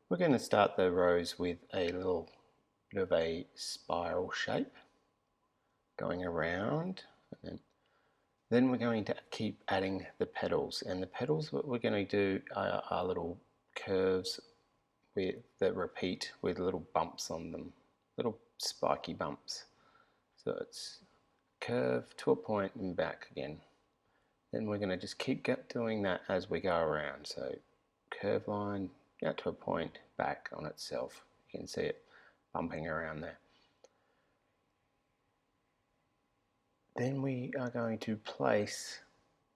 We're going to start the rose with a little bit of a spiral shape going around, and then we're going to keep adding the petals, and the petals what we're going to do are little curves that repeat with little bumps on them, little spiky bumps. So it's curve to a point and back again. Then we're going to just keep doing that as we go around. So curve line, out to a point, back on itself. You can see it bumping around there. Then we are going to place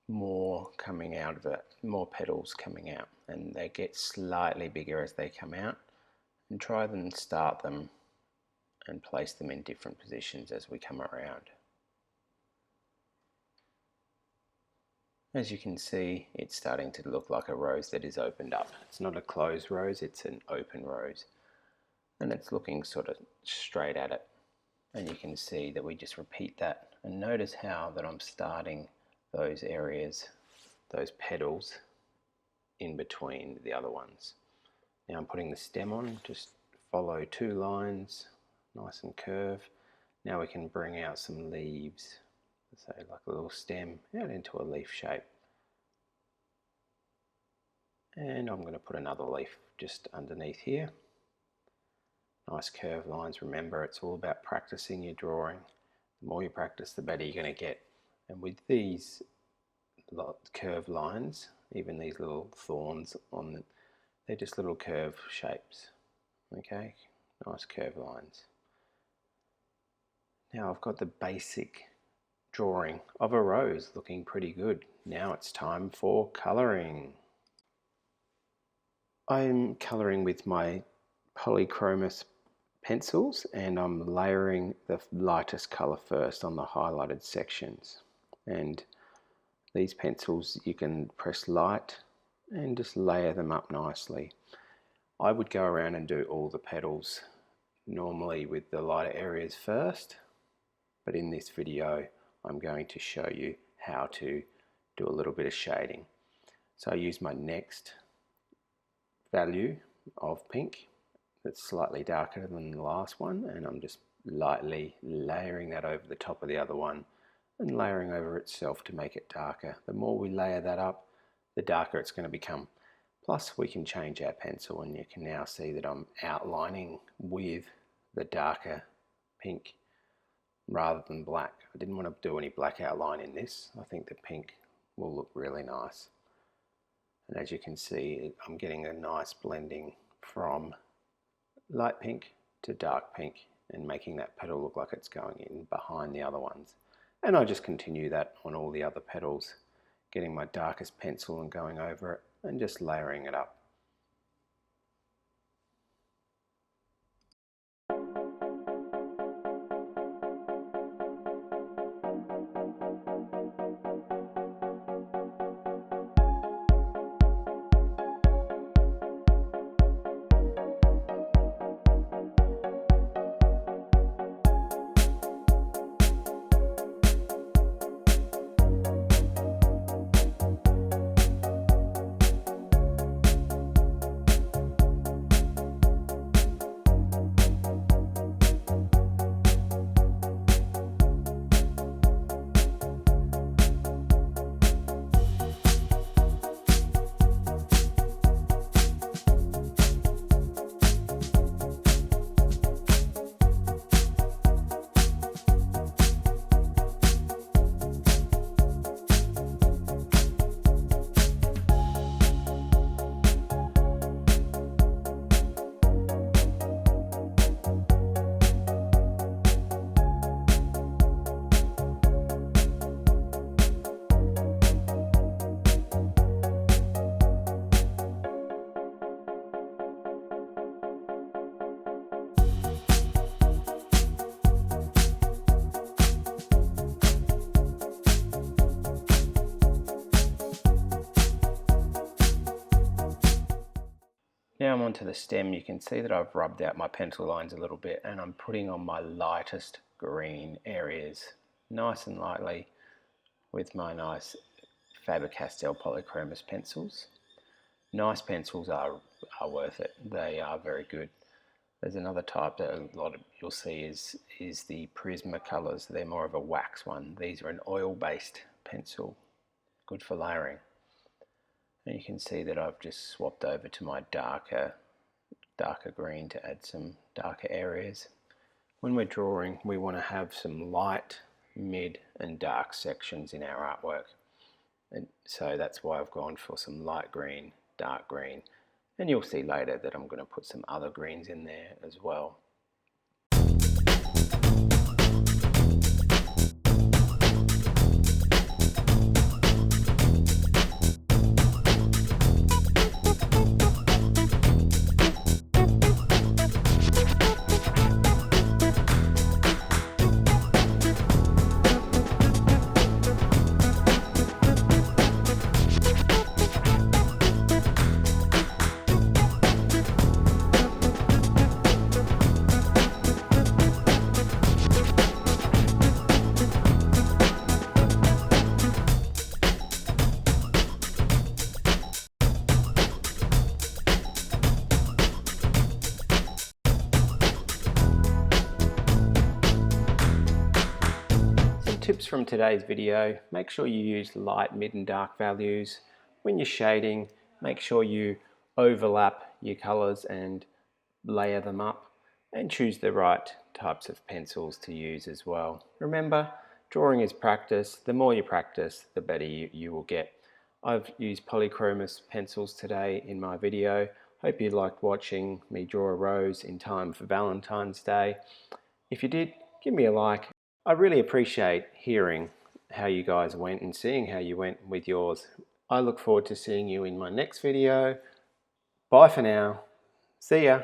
more coming out of it, more petals coming out, and they get slightly bigger as they come out, and try and start them and place them in different positions as we come around. As you can see, it's starting to look like a rose that is opened up. It's not a closed rose, it's an open rose. And it's looking sort of straight at it. And you can see that we just repeat that. And notice how that I'm starting those areas, those petals, in between the other ones. Now I'm putting the stem on, just follow two lines, nice and curved. Now we can bring out some leaves. So like a little stem out into a leaf shape. And I'm going to put another leaf just underneath here. Nice curved lines. Remember, it's all about practicing your drawing. The more you practice, the better you're going to get. And with these curved lines, even these little thorns on them, they're just little curve shapes. Okay, nice curved lines. Now I've got the basic drawing of a rose looking pretty good. Now it's time for colouring. I'm colouring with my Polychromos pencils, and I'm layering the lightest colour first on the highlighted sections. And these pencils, you can press light and just layer them up nicely. I would go around and do all the petals normally with the lighter areas first, but in this video I'm going to show you how to do a little bit of shading. So I use my next value of pink that's slightly darker than the last one, and I'm just lightly layering that over the top of the other one and layering over itself to make it darker. The more we layer that up, the darker it's going to become. Plus we can change our pencil, and you can now see that I'm outlining with the darker pink rather than black. I didn't want to do any black outline in this. I think the pink will look really nice. And as you can see, I'm getting a nice blending from light pink to dark pink and making that petal look like it's going in behind the other ones. And I just continue that on all the other petals, getting my darkest pencil and going over it and just layering it up. Now I'm onto the stem. You can see that I've rubbed out my pencil lines a little bit, and I'm putting on my lightest green areas nice and lightly with my nice Faber-Castell Polychromos pencils. Nice pencils are are worth it. They are very good. There's another type that a lot of you'll see is the Prismacolors. They're more of a wax one. These are an oil-based pencil, good for layering. And you can see that I've just swapped over to my darker green to add some darker areas. When we're drawing, we want to have some light, mid and dark sections in our artwork. And so that's why I've gone for some light green, dark green, and you'll see later that I'm going to put some other greens in there as well. Tips from today's video: make sure you use light, mid and dark values. When you're shading, make sure you overlap your colors and layer them up, and choose the right types of pencils to use as well. Remember, drawing is practice. The more you practice, the better you will get. I've used polychromos pencils today in my video. Hope you liked watching me draw a rose in time for Valentine's Day. If you did, give me a like. I really appreciate hearing how you guys went and seeing how you went with yours. I look forward to seeing you in my next video. Bye for now. See ya.